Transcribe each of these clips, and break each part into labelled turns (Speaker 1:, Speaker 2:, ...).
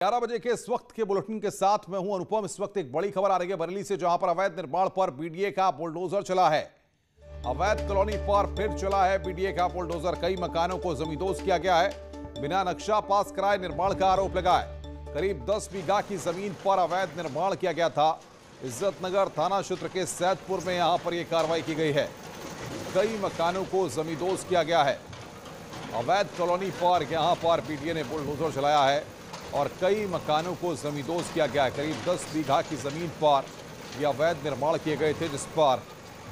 Speaker 1: 11 बजे के इस वक्त के बुलेटिन के साथ मैं हूं अनुपम। इस वक्त एक बड़ी खबर आ रही है बरेली से, जहां पर अवैध निर्माण पर बीडीए का बुलडोजर चला है। अवैध कॉलोनी पर फिर चला है बीडीए का बुलडोजर। कई मकानों को जमींदोज किया गया है, बिना नक्शा पास कराए निर्माण का आरोप लगा है। करीब 10 बीघा की जमीन पर अवैध निर्माण किया गया था। इज्जतनगर थाना क्षेत्र के सैदपुर में यहां पर यह कार्रवाई की गई है। कई मकानों को जमींदोज किया गया है। अवैध कॉलोनी पर यहां पर बीडीए ने बुलडोजर चलाया है और कई मकानों को जमींदोज किया गया है। करीब 10 बीघा की जमीन पर यह अवैध निर्माण किए गए थे, जिस पर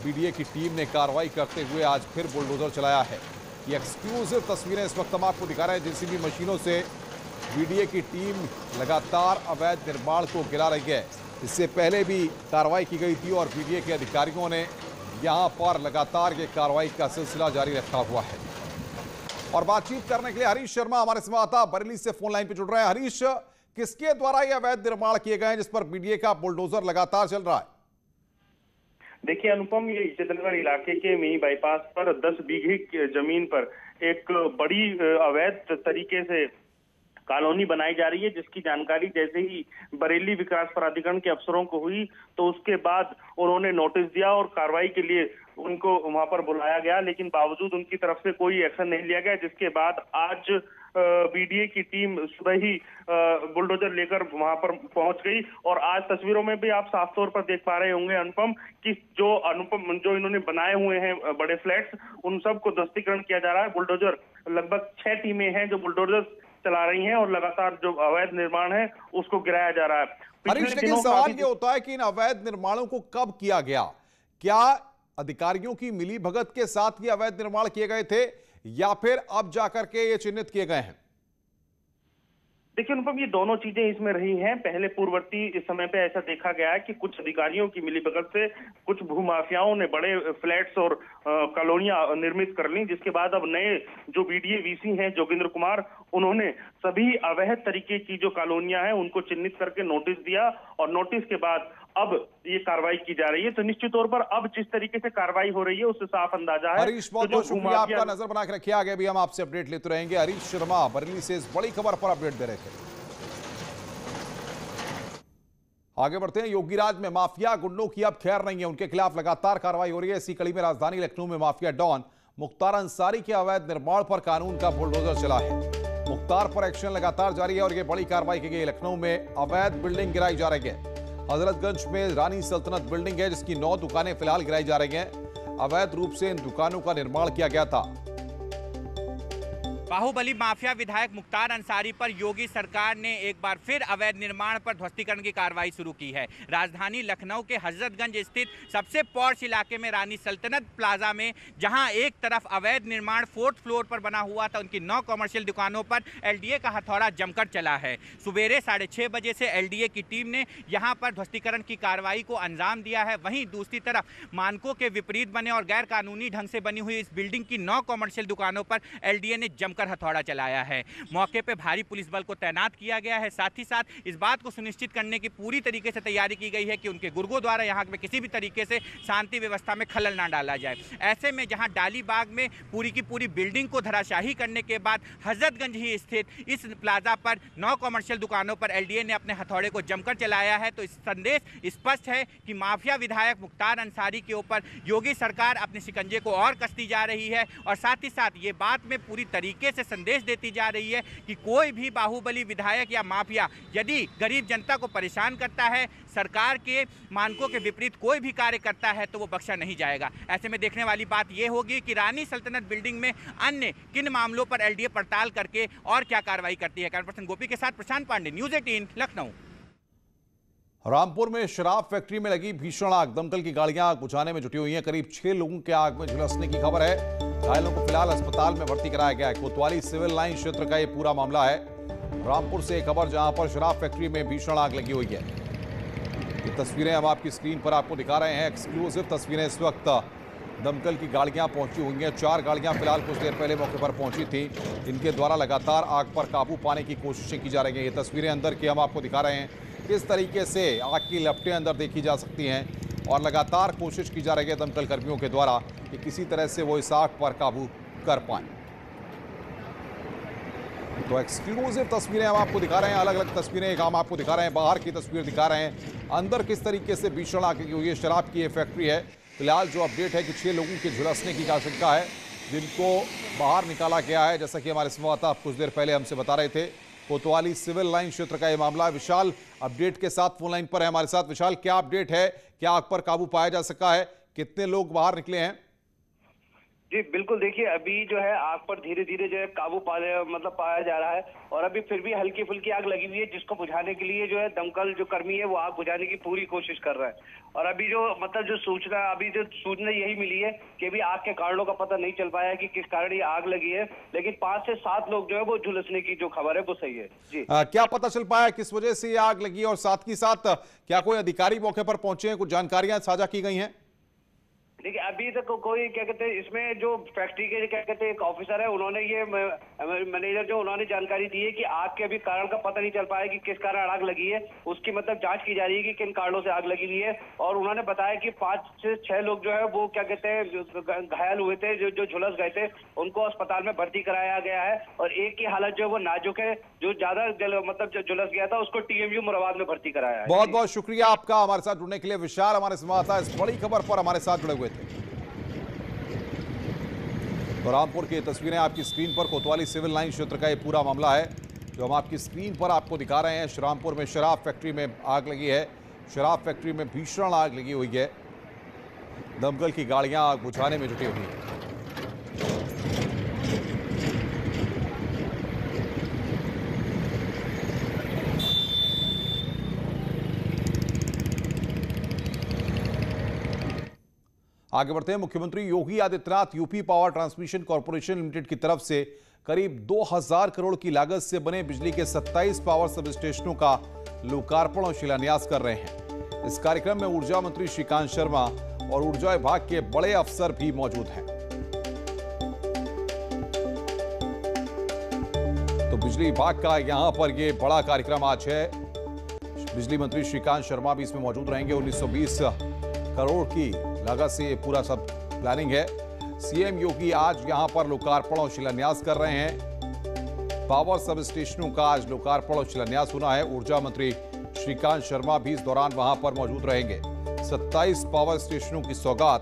Speaker 1: बीडीए की टीम ने कार्रवाई करते हुए आज फिर बुलडोजर चलाया है। ये एक्सक्लूसिव तस्वीरें इस वक्त हम आपको दिखा रहे हैं। जेसीबी मशीनों से बीडीए की टीम लगातार अवैध निर्माण को गिरा रही है। इससे पहले भी कार्रवाई की गई थी और बीडीए के अधिकारियों ने यहाँ पर लगातार ये कार्रवाई का सिलसिला जारी रखा हुआ है। और बातचीत करने के लिए हरीश शर्मा हमारे संवाददाता बरेली से फोन लाइन पे जुड़ रहे हैं। हरीश, किसके द्वारा ये अवैध निर्माण किए गए हैं जिस पर बीडीए का बुलडोजर लगातार चल रहा है?
Speaker 2: देखिए अनुपम, ये इज्जतनगर इलाके के मिनी बाईपास पर 10 बीघे की जमीन पर एक बड़ी अवैध तरीके से कॉलोनी बनाई जा रही है, जिसकी जानकारी जैसे ही बरेली विकास प्राधिकरण के अफसरों को हुई तो उसके बाद उन्होंने नोटिस दिया और कार्रवाई के लिए उनको वहां पर बुलाया गया, लेकिन बावजूद उनकी तरफ से कोई एक्शन नहीं लिया गया। जिसके बाद आज बीडीए की टीम सुबह ही बुलडोजर लेकर वहां पर पहुंच गई और आज तस्वीरों में भी आप साफ तौर पर देख पा रहे होंगे अनुपम कि जो इन्होंने बनाए हुए हैं बड़े फ्लैट्स, उन सबको ध्वस्तीकरण किया जा रहा है। बुलडोजर लगभग 6 टीमें हैं जो बुलडोजर चला रही हैं और लगातार जो अवैध निर्माण है उसको गिराया जा रहा है।
Speaker 1: हरीश, लेकिन सवाल ये होता है कि इन अवैध निर्माणों को कब किया गया? क्या अधिकारियों की मिलीभगत के साथ ये अवैध निर्माण किए गए थे या फिर अब जाकर के ये चिन्हित किए गए हैं?
Speaker 2: देखिए अनुपम, ये दोनों चीजें इसमें रही हैं। पहले पूर्ववर्ती इस समय पे ऐसा देखा गया है कि कुछ अधिकारियों की मिलीभगत से कुछ भूमाफियाओं ने बड़े फ्लैट्स और कॉलोनियां निर्मित कर ली, जिसके बाद अब नए जो बीडीए वीसी हैं जोगिंद्र कुमार, उन्होंने सभी अवैध तरीके की जो कॉलोनियां हैं उनको चिन्हित करके नोटिस दिया और नोटिस के बाद अब ये कार्रवाई की जा रही है। तो निश्चित तौर पर अब जिस तरीके से कार्रवाई हो रही है उससे साफ अंदाजा है।
Speaker 1: हरीश, बहुत बहुत शुक्रिया आपका, नजर बना के रखिए। आगे भी हम आपसे अपडेट लेते रहेंगे। हरीश शर्मा बरेली से इस बड़ी खबर पर अपडेट दे रहे थे। आगे बढ़ते हैं। योगीराज में माफिया गुंडों की अब खैर नहीं है, उनके खिलाफ लगातार कार्रवाई हो रही है। इसी कड़ी में राजधानी लखनऊ में माफिया डॉन मुख्तार अंसारी के अवैध निर्माण पर कानून का बुलडोजर चला है। मुख्तार पर एक्शन लगातार जारी है और यह बड़ी कार्रवाई की गई। लखनऊ में अवैध बिल्डिंग गिराई जा रही है। हजरतगंज में रानी सल्तनत बिल्डिंग है, जिसकी 9 दुकानें फिलहाल गिराई जा रही हैं। अवैध रूप से इन दुकानों का निर्माण किया गया था।
Speaker 3: बाहुबली माफिया विधायक मुख्तार अंसारी पर योगी सरकार ने एक बार फिर अवैध निर्माण पर ध्वस्तीकरण की कार्रवाई शुरू की है। राजधानी लखनऊ के हजरतगंज स्थित सबसे पॉश इलाके में रानी सल्तनत प्लाजा में, जहां एक तरफ अवैध निर्माण 4th फ्लोर पर बना हुआ था, उनकी 9 कमर्शियल दुकानों पर एलडीए का हथौड़ा जमकर चला है। सुबेरे 6:30 बजे से एलडीए की टीम ने यहां पर ध्वस्तीकरण की कार्रवाई को अंजाम दिया है। वहीं दूसरी तरफ मानकों के विपरीत बने और गैर कानूनी ढंग से बनी हुई इस बिल्डिंग की 9 कमर्शियल दुकानों पर एलडीए ने जमकर हथौड़ा चलाया है। मौके पे भारी पुलिस बल को तैनात किया गया है। साथ ही साथ इस बात को सुनिश्चित करने की पूरी तरीके से तैयारी की गई है कि उनके गुर्गों द्वारा यहाँ पे किसी भी तरीके से शांति व्यवस्था में खलल ना डाला जाए। ऐसे में जहां डालीबाग में पूरी की पूरी बिल्डिंग को धराशाही करने के बाद हजरतगंज ही स्थित इस प्लाजा पर 9 कमर्शियल दुकानों पर एलडीए ने अपने हथौड़े को जमकर चलाया है, तो इस संदेश स्पष्ट है कि माफिया विधायक मुख्तार अंसारी के ऊपर योगी सरकार अपने शिकंजे को और कसती जा रही है। और साथ ही साथ ये बात में पूरी तरीके से संदेश देती जा रही है कि कोई भी बाहुबली विधायक या माफिया यदि गरीब जनता को परेशान करता है, सरकार के मानकों के विपरीत कोई भी कार्य करता है, तो वो बख्शा नहीं जाएगा। ऐसे में देखने वाली बात यह होगी कि रानी सल्तनत बिल्डिंग में अन्य किन मामलों पर एलडीए पड़ताल करके और क्या कार्रवाई करती है। कैमरा पर्सन गोपी के साथ प्रशांत पांडे, न्यूज़ 18 लखनऊ।
Speaker 1: रामपुर में शराब फैक्ट्री में लगी भीषण आग, दमकल की गाड़ियां आग बुझाने में जुटी हुई हैं। करीब 6 लोगों के आग में झुलसने की खबर है। घायलों को फिलहाल अस्पताल में भर्ती कराया गया है। कोतवाली सिविल लाइन क्षेत्र का यह पूरा मामला है। रामपुर से एक खबर, जहां पर शराब फैक्ट्री में भीषण आग लगी हुई है। ये तस्वीरें हम आपकी स्क्रीन पर आपको दिखा रहे हैं। एक्सक्लूसिव तस्वीरें। इस वक्त दमकल की गाड़ियां पहुंची हुई हैं। 4 गाड़ियां फिलहाल कुछ देर पहले मौके पर पहुंची थी। इनके द्वारा लगातार आग पर काबू पाने की कोशिशें की जा रही हैं। ये तस्वीरें अंदर की हम आपको दिखा रहे हैं, किस तरीके से आग की लपटें अंदर देखी जा सकती हैं और लगातार कोशिश की जा रही है दमकल कर्मियों के द्वारा कि किसी तरह से वो इस आग पर काबू कर पाएं। तो एक्सक्लूसिव तस्वीरें हम आपको दिखा रहे हैं, अलग अलग तस्वीरें एक हम आपको दिखा रहे हैं, बाहर की तस्वीर दिखा रहे हैं, अंदर किस तरीके से भीषण आग लगी हुई है। शराब की ये फैक्ट्री है। फिलहाल जो अपडेट है कि 6 लोगों के झुलसने की आशंका है, जिनको बाहर निकाला गया है। जैसा कि हमारे संवाददाता कुछ देर पहले हमसे बता रहे थे, कोतवाली सिविल लाइन क्षेत्र का यह मामला है। विशाल अपडेट के साथ फोन लाइन पर है हमारे साथ। विशाल, क्या अपडेट है? क्या आग पर काबू पाया जा सका है? कितने लोग बाहर निकले हैं?
Speaker 4: जी बिल्कुल, देखिए अभी जो है आग पर धीरे धीरे जो है काबू पाया जा रहा है, और अभी फिर भी हल्की फुल्की आग लगी हुई है, जिसको बुझाने के लिए जो है दमकल जो कर्मी है वो आग बुझाने की पूरी कोशिश कर रहा है। और अभी जो सूचना यही मिली है कि अभी आग के कारणों का पता नहीं चल पाया है कि किस कारण ये आग लगी है, लेकिन 5 से 7 लोग जो है वो झुलसने की जो खबर है वो सही है। जी
Speaker 1: क्या पता चल पाया किस वजह से ये आग लगी, और साथ ही साथ क्या कोई अधिकारी मौके पर पहुंचे हैं? कुछ जानकारियां साझा की गई हैं?
Speaker 4: देखिए अभी तक कोई क्या कहते हैं, इसमें जो फैक्ट्री के क्या कहते हैं एक ऑफिसर है, उन्होंने ये मैनेजर जो उन्होंने जानकारी दी है कि आग के अभी कारण का पता नहीं चल पाया कि किस कारण आग लगी है। उसकी जांच की जा रही है कि किन कारणों से आग लगी हुई है। और उन्होंने बताया कि 5 से 6 लोग जो है वो क्या कहते हैं घायल हुए थे, जो झुलस गए थे, उनको अस्पताल में भर्ती कराया गया है। और एक की हालत जो है वो नाजुक है, जो ज्यादा जो झुलस गया था उसको TMU मुरादाबाद में भर्ती कराया है।
Speaker 1: बहुत बहुत शुक्रिया आपका हमारे साथ जुड़ने के लिए। विशाल हमारे संवाददाता इस बड़ी खबर पर हमारे साथ जुड़े हुए थे। तो रामपुर की तस्वीरें आपकी स्क्रीन पर, कोतवाली सिविल लाइन क्षेत्र का ये पूरा मामला है जो हम आपकी स्क्रीन पर आपको दिखा रहे हैं। श्रीरामपुर में शराब फैक्ट्री में आग लगी है। शराब फैक्ट्री में भीषण आग लगी हुई है। दमकल की गाड़ियां आग बुझाने में जुटी हुई है। आगे बढ़ते हैं। मुख्यमंत्री Yogi Adityanath UP power transmission corporation limited की तरफ से करीब 2000 करोड़ की लागत से बने बिजली के 27 पावर सब स्टेशनों का लोकार्पण और शिलान्यास कर रहे हैं। इस कार्यक्रम में ऊर्जा मंत्री श्रीकांत शर्मा और ऊर्जा विभाग के बड़े अफसर भी मौजूद हैं। तो बिजली विभाग का यहां पर यह बड़ा कार्यक्रम आज है। बिजली मंत्री श्रीकांत शर्मा भी इसमें मौजूद रहेंगे। 1920 करोड़ की लागत से ये पूरा सब प्लानिंग है। सीएम योगी आज यहां पर लोकार्पण और शिलान्यास कर रहे हैं। पावर सब स्टेशनों का आज लोकार्पण और शिलान्यास होना है। ऊर्जा मंत्री श्रीकांत शर्मा भी इस दौरान वहां पर मौजूद रहेंगे। 27 पावर स्टेशनों की सौगात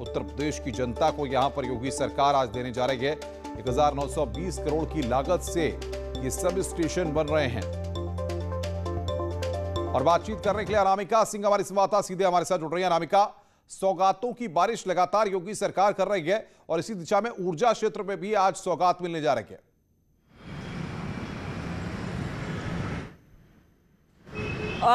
Speaker 1: उत्तर प्रदेश की जनता को यहां पर योगी सरकार आज देने जा रही है। 1920 करोड़ की लागत से ये सब स्टेशन बन रहे हैं। और बातचीत करने के लिए अनामिका सिंह हमारी संवाददाता सीधे हमारे साथ जुड़ रही है। अनामिका, सौगातों की बारिश लगातार योगी सरकार कर रही है और इसी दिशा में ऊर्जा क्षेत्र में भी आज सौगात मिलने जा रही है।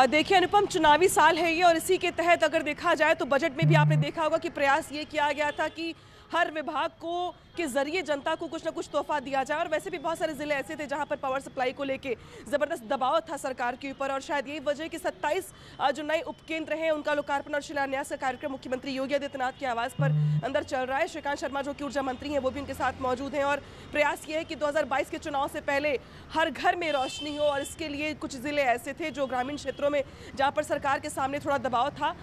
Speaker 5: देखिए अनुपम, चुनावी साल है ये, और इसी के तहत अगर देखा जाए तो बजट में भी आपने देखा होगा कि प्रयास ये किया गया था कि हर विभाग को के जरिए जनता को कुछ ना कुछ तोहफा दिया जाए। और वैसे भी बहुत सारे जिले ऐसे थे जहां पर पावर सप्लाई को लेके जबरदस्त दबाव था सरकार के ऊपर, और शायद यही वजह कि 27 जो नए उपकेंद्र हैं उनका लोकार्पण और शिलान्यास का कार्यक्रम मुख्यमंत्री योगी आदित्यनाथ के आवास पर अंदर चल रहा है। श्रीकांत शर्मा जो कि ऊर्जा मंत्री हैं वो भी उनके साथ मौजूद हैं, और प्रयास ये है कि 2022 के चुनाव से पहले हर घर में रोशनी हो। और इसके लिए कुछ जिले ऐसे थे जो ग्रामीण क्षेत्रों में जहाँ पर सरकार के सामने थोड़ा दबाव था,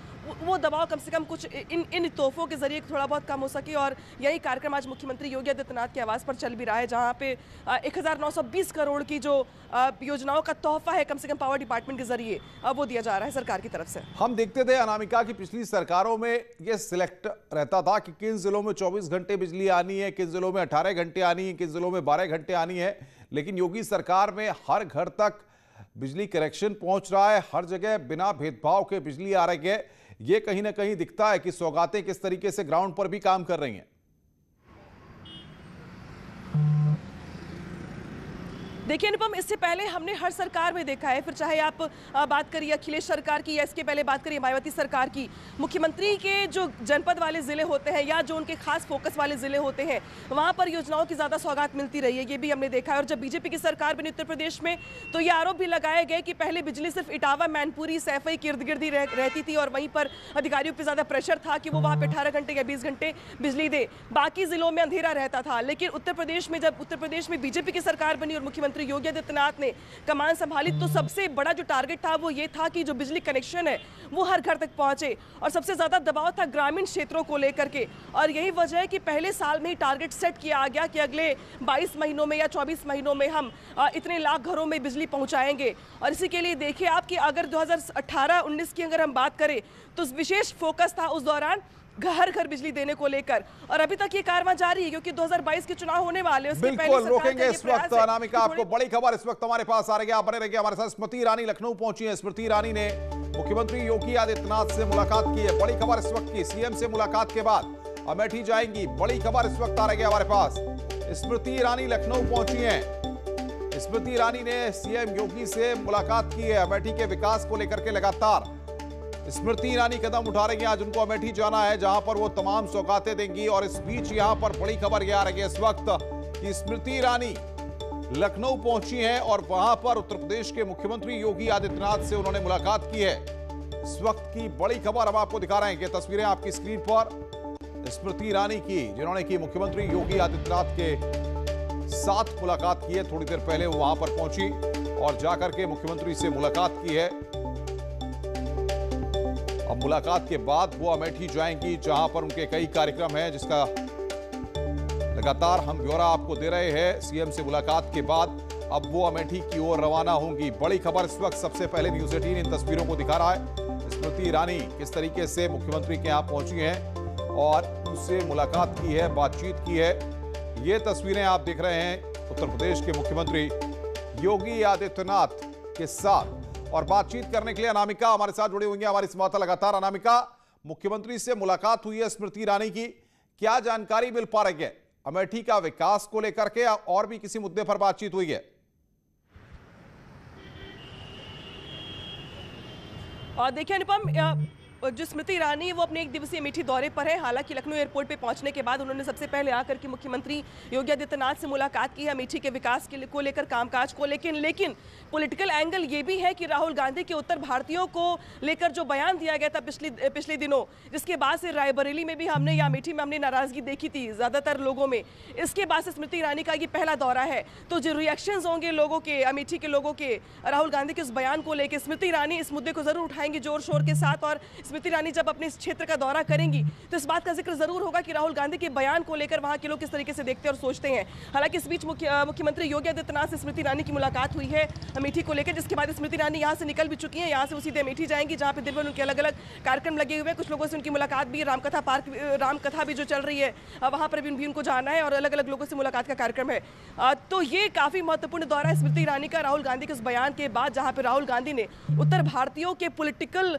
Speaker 5: वो दबाव कम से कम कुछ इन तोहफों के जरिए थोड़ा बहुत कम हो सके। और यही कार्यक्रम आज मुख्यमंत्री योगी आदित्यनाथ के आवास पर चल भी रहा है, जहां पे 1920 करोड़ की जो योजनाओं का तोहफा है कम से कम पावर डिपार्टमेंट के जरिए वो दिया जा रहा है सरकार की तरफ से।
Speaker 1: हम देखते थे अनामिका की पिछली सरकारों में ये सिलेक्ट रहता था कि किन जिलों में 24 घंटे बिजली आनी है, किन जिलों में 18 घंटे आनी है, किन जिलों में 12 घंटे आनी है। लेकिन योगी सरकार में हर घर तक बिजली कनेक्शन पहुंच रहा है, हर जगह बिना भेदभाव के बिजली आ रही है। ये कहीं ना कहीं दिखता है कि सौगातें किस तरीके से ग्राउंड पर भी काम कर रही हैं।
Speaker 5: देखिए अनुपम, इससे पहले हमने हर सरकार में देखा है, फिर चाहे आप बात करिए अखिलेश सरकार की या इसके पहले बात करिए मायावती सरकार की, मुख्यमंत्री के जो जनपद वाले जिले होते हैं या जो उनके खास फोकस वाले जिले होते हैं वहां पर योजनाओं की ज्यादा सौगात मिलती रही है, ये भी हमने देखा है। और जब बीजेपी की सरकार बनी उत्तर प्रदेश में तो ये आरोप भी लगाए गए कि पहले बिजली सिर्फ इटावा, मैनपुरी, सैफई के इर्द गिर्द ही रहती थी, और वहीं पर अधिकारियों पर ज्यादा प्रेशर था कि वो वहां पर 18 घंटे या 20 घंटे बिजली दे, बाकी जिलों में अंधेरा रहता था। लेकिन उत्तर प्रदेश में जब उत्तर प्रदेश में बीजेपी की सरकार बनी और मुख्यमंत्री मुख्यमंत्री योगी आदित्यनाथ ने कमान संभाली तो सबसे बड़ा जो टारगेट था वो ये था कि जो बिजली कनेक्शन है वो हर घर तक पहुंचे, और सबसे ज्यादा दबाव था ग्रामीण क्षेत्रों को लेकर के। और यही वजह है कि पहले साल में ही टारगेट सेट किया गया कि अगले 22 महीनों में या 24 महीनों में हम इतने लाख घरों में बिजली पहुंचाएंगे। और इसी के लिए देखिए आप कि अगर 2018-19 की अगर हम बात करें तो विशेष फोकस था उस दौरान घर घर बिजली देने को लेकर, और अभी तक ये कार्रवाई जारी है क्योंकि 2022 के चुनाव होने वाले हैं।
Speaker 1: बिल्कुल रोकेंगे इस वक्त। अनामिका, आपको बड़ी खबर इस वक्त हमारे पास आ रही है, आप बने रहिए हमारे साथ। स्मृति ईरानी लखनऊ पहुंची है। स्मृति ईरानी ने मुख्यमंत्री योगी आदित्यनाथ से मुलाकात की है। बड़ी खबर इस वक्त की, सीएम से मुलाकात के बाद अमेठी जाएंगी। बड़ी खबर इस वक्त आ रही है हमारे पास। स्मृति ईरानी लखनऊ पहुंची है। स्मृति ईरानी ने सीएम योगी से मुलाकात की है। अमेठी के विकास को लेकर के लगातार स्मृति ईरानी कदम उठा रही हैं। आज उनको अमेठी जाना है जहां पर वो तमाम सौगातें देंगी। और इस बीच यहां पर बड़ी खबर यह आ रही है इस वक्त कि स्मृति ईरानी लखनऊ पहुंची हैं और वहां पर उत्तर प्रदेश के मुख्यमंत्री योगी आदित्यनाथ से उन्होंने मुलाकात की है। इस वक्त की बड़ी खबर हम आपको दिखा रहे हैं कि तस्वीरें आपकी स्क्रीन पर स्मृति ईरानी की, जिन्होंने की मुख्यमंत्री योगी आदित्यनाथ के साथ मुलाकात की है। थोड़ी देर पहले वो वहां पर पहुंची और जाकर के मुख्यमंत्री से मुलाकात की है। अब मुलाकात के बाद वो अमेठी जाएंगी जहां पर उनके कई कार्यक्रम हैं, जिसका लगातार हम ब्यौरा आपको दे रहे हैं। सीएम से मुलाकात के बाद अब वो अमेठी की ओर रवाना होंगी। बड़ी खबर इस वक्त सबसे पहले न्यूज़ 18 इन तस्वीरों को दिखा रहा है। स्मृति ईरानी किस तरीके से मुख्यमंत्री के यहां पहुंची हैं और उससे मुलाकात की है, बातचीत की है। ये तस्वीरें आप देख रहे हैं उत्तर प्रदेश के मुख्यमंत्री योगी आदित्यनाथ के साथ। और बातचीत करने के लिए अनामिका हमारे साथ जुड़ी हुई है, हमारी संवाददाता लगातार। अनामिका, मुख्यमंत्री से मुलाकात हुई है स्मृति ईरानी की, क्या जानकारी मिल पा रही है? अमेठी का विकास को लेकर के और भी किसी मुद्दे पर बातचीत हुई है?
Speaker 5: और देखिए अनुपम, जो स्मृति ईरानी वो अपने एक दिवसीय अमेठी दौरे पर है। हालांकि लखनऊ एयरपोर्ट पे पहुंचने के बाद उन्होंने सबसे पहले आकर के मुख्यमंत्री योगी आदित्यनाथ से मुलाकात की है अमेठी के विकास को लेकर, कामकाज को लेकिन पॉलिटिकल एंगल ये भी है कि राहुल गांधी के उत्तर भारतीयों को लेकर जो बयान दिया गया था पिछले दिनों, जिसके बाद से रायबरेली में भी हमने या अमेठी में हमने नाराजगी देखी थी ज्यादातर लोगों में। इसके बाद से स्मृति ईरानी का ये पहला दौरा है, तो जो रिएक्शंस होंगे लोगों के, अमेठी के लोगों के राहुल गांधी के उस बयान को लेकर, स्मृति ईरानी इस मुद्दे को जरूर उठाएंगी जोर शोर के साथ। और स्मृति ईरानी जब अपने इस क्षेत्र का दौरा करेंगी तो इस बात का जिक्र जरूर होगा कि राहुल गांधी के बयान को लेकर वहां के लोग किस तरीके से देखते और सोचते हैं। हालांकि इस बीच मुख्यमंत्री योगी आदित्यनाथ से स्मृति ईरानी की मुलाकात हुई है अमेठी को लेकर, जिसके बाद स्मृति ईरानी यहां से निकल भी चुकी हैं। यहां से सीधे अमेठी जाएंगी जहां पे दिन भर उनके अलग अलग कार्यक्रम लगे हुए हैं। कुछ लोगों से उनकी मुलाकात भी, रामकथा भी जो चल रही है वहां पर भी उनको जाना है और अलग अलग लोगों से मुलाकात का कार्यक्रम है। तो ये काफी महत्वपूर्ण दौरा है स्मृति ईरानी का राहुल गांधी के उस बयान के बाद, जहां पर राहुल गांधी ने उत्तर भारतीयों के पॉलिटिकल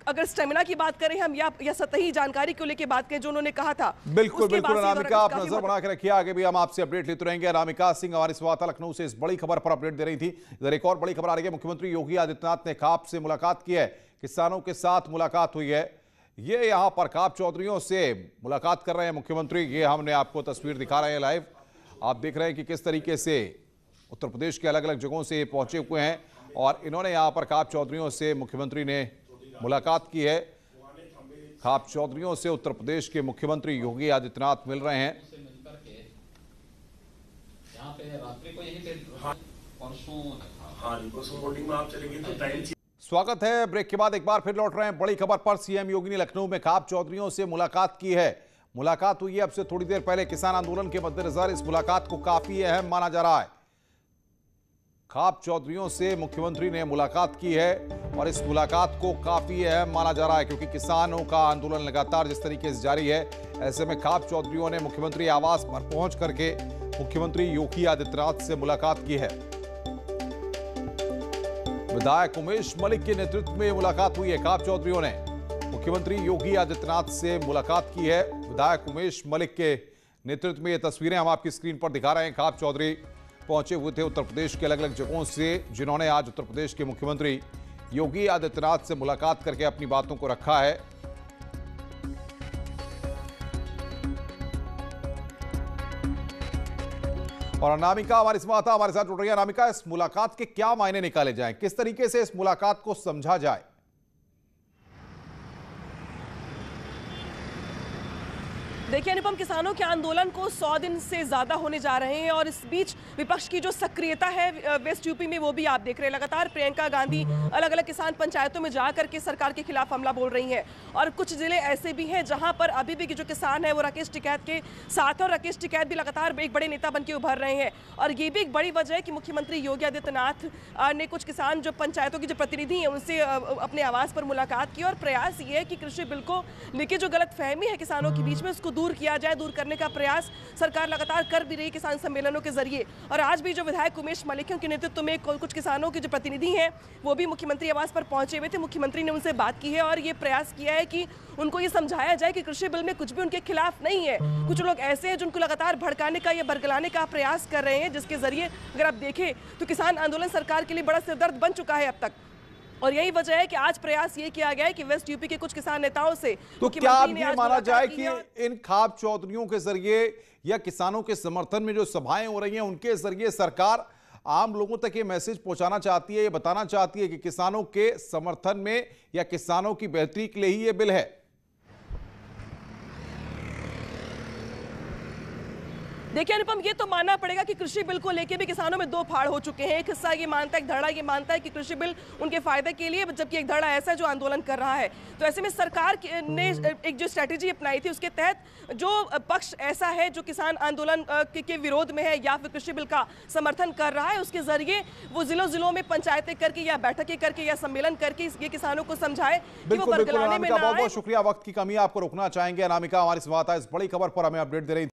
Speaker 5: अगर स्टेमिना की बात करें हम या सतही जानकारी को लेकर बात करें जो उन्होंने कहा था।
Speaker 1: बिल्कुल बिल्कुल अनामिका, आप नजर बना के रखिए, आगे भी हम आपसे अपडेट लेते रहेंगे। अनामिका सिंह हमारी संवाददाता लखनऊ से इस बड़ी खबर पर अपडेट दे रही थी। इधर एक और बड़ी खबर आ रही है, मुख्यमंत्री योगी आदित्यनाथ ने खाप से मुलाकात की है, किसानों के साथ मुलाकात हुई है। ये यहां पर खाप चौधरियों से मुलाकात कर रहे हैं मुख्यमंत्री। ये हमने आपको तस्वीर दिखा रहे हैं लाइव, आप देख रहे हैं कि किस तरीके से उत्तर प्रदेश के अलग अलग जगहों से पहुंचे हुए हैं और इन्होंने यहां पर खाप चौधरियों से मुख्यमंत्री ने मुलाकात की है। खाप चौधरियों से उत्तर प्रदेश के मुख्यमंत्री योगी आदित्यनाथ मिल रहे हैं। स्वागत है, ब्रेक के बाद एक बार फिर लौट रहे हैं बड़ी खबर पर। सीएम योगी ने लखनऊ में खाप चौधरियों से मुलाकात की है। मुलाकात हुई है अब से थोड़ी देर पहले। किसान आंदोलन के मद्देनजर इस मुलाकात को काफी अहम माना जा रहा है। खाप चौधरियों से मुख्यमंत्री ने मुलाकात की है और इस मुलाकात को काफी अहम माना जा रहा है क्योंकि किसानों का आंदोलन लगातार जिस तरीके से जारी है, ऐसे में खाप चौधरियों ने मुख्यमंत्री आवास पर पहुंच करके मुख्यमंत्री योगी आदित्यनाथ से मुलाकात की है। विधायक उमेश मलिक के नेतृत्व में मुलाकात हुई है। खाप चौधरियों ने मुख्यमंत्री योगी आदित्यनाथ से मुलाकात की है। विधायक उमेश मलिक के नेतृत्व में ये तस्वीरें हम आपकी स्क्रीन पर दिखा रहे हैं। खाप चौधरी पहुंचे हुए थे उत्तर प्रदेश के अलग अलग जगहों से, जिन्होंने आज उत्तर प्रदेश के मुख्यमंत्री योगी आदित्यनाथ से मुलाकात करके अपनी बातों को रखा है। और अनामिका हमारी संवाददाता हमारे साथ जुड़ रही है। अनामिका, इस मुलाकात के क्या मायने निकाले जाएं, किस तरीके से इस मुलाकात को समझा जाए?
Speaker 5: देखिए अनुपम, किसानों के आंदोलन को 100 दिन से ज्यादा होने जा रहे हैं और इस बीच विपक्ष की जो सक्रियता है वेस्ट यूपी में वो भी आप देख रहे हैं। लगातार प्रियंका गांधी अलग अलग किसान पंचायतों में जाकर के सरकार के खिलाफ हमला बोल रही हैं और कुछ जिले ऐसे भी हैं जहां पर अभी भी जो किसान है वो राकेश टिकैत के साथ है और राकेश टिकैत भी लगातार एक बड़े नेता बनकर उभर रहे हैं। और ये भी एक बड़ी वजह है कि मुख्यमंत्री योगी आदित्यनाथ ने कुछ किसान जो पंचायतों के जो प्रतिनिधि हैं उनसे अपने आवास पर मुलाकात की और प्रयास ये है कि कृषि बिल को लेकर जो गलतफहमी है किसानों के बीच में उसको दूर किया जाए। दूर करने का प्रयास सरकार लगातार कर भी रही किसान सम्मेलनों के जरिए। और आज भी जो विधायक उमेश मलिक के नेतृत्व में कुछ किसानों के जो प्रतिनिधि हैं वो भी मुख्यमंत्री आवास पर पहुंचे हुए थे। मुख्यमंत्री ने उनसे बात की है और ये प्रयास किया है कि उनको ये समझाया जाए कि कृषि बिल में कुछ भी उनके खिलाफ नहीं है। कुछ लोग ऐसे हैं जिनको लगातार भड़काने का या बरगलाने का प्रयास कर रहे हैं, जिसके जरिए अगर आप देखें तो किसान आंदोलन सरकार के लिए बड़ा सिरदर्द बन चुका है अब तक। और यही वजह है कि आज प्रयास ये किया गया है कि वेस्ट यूपी के कुछ किसान नेताओं से
Speaker 1: तो क्या अब ये माना जाए कि इन खाप चौधरियों के जरिए या किसानों के समर्थन में जो सभाएं हो रही हैं उनके जरिए सरकार आम लोगों तक ये मैसेज पहुंचाना चाहती है, ये बताना चाहती है कि किसानों के समर्थन में या किसानों की बेहतरी के लिए ही ये बिल है?
Speaker 5: देखिए अनुपम, ये तो मानना पड़ेगा कि कृषि बिल को लेकर भी किसानों में दो फाड़ हो चुके हैं। एक हिस्सा ये मानता है, एक धड़ा ये मानता है कि कृषि बिल उनके फायदे के लिए, जबकि एक धड़ा ऐसा है जो आंदोलन कर रहा है। तो ऐसे में सरकार ने एक जो स्ट्रैटेजी अपनाई थी उसके तहत जो पक्ष ऐसा है जो किसान आंदोलन के विरोध में है या फिर कृषि बिल का समर्थन कर रहा है, उसके जरिए वो जिलों में पंचायतें करके या बैठकें करके या सम्मेलन करके ये किसानों को समझाए कि वो बरगलाने में ना आए।
Speaker 1: बहुत बहुत शुक्रिया। वक्त की कमी, आपको रोकना चाहेंगे। अनामिका हमारी संवाददाता इस बड़ी खबर पर हमें अपडेट दे रही थी।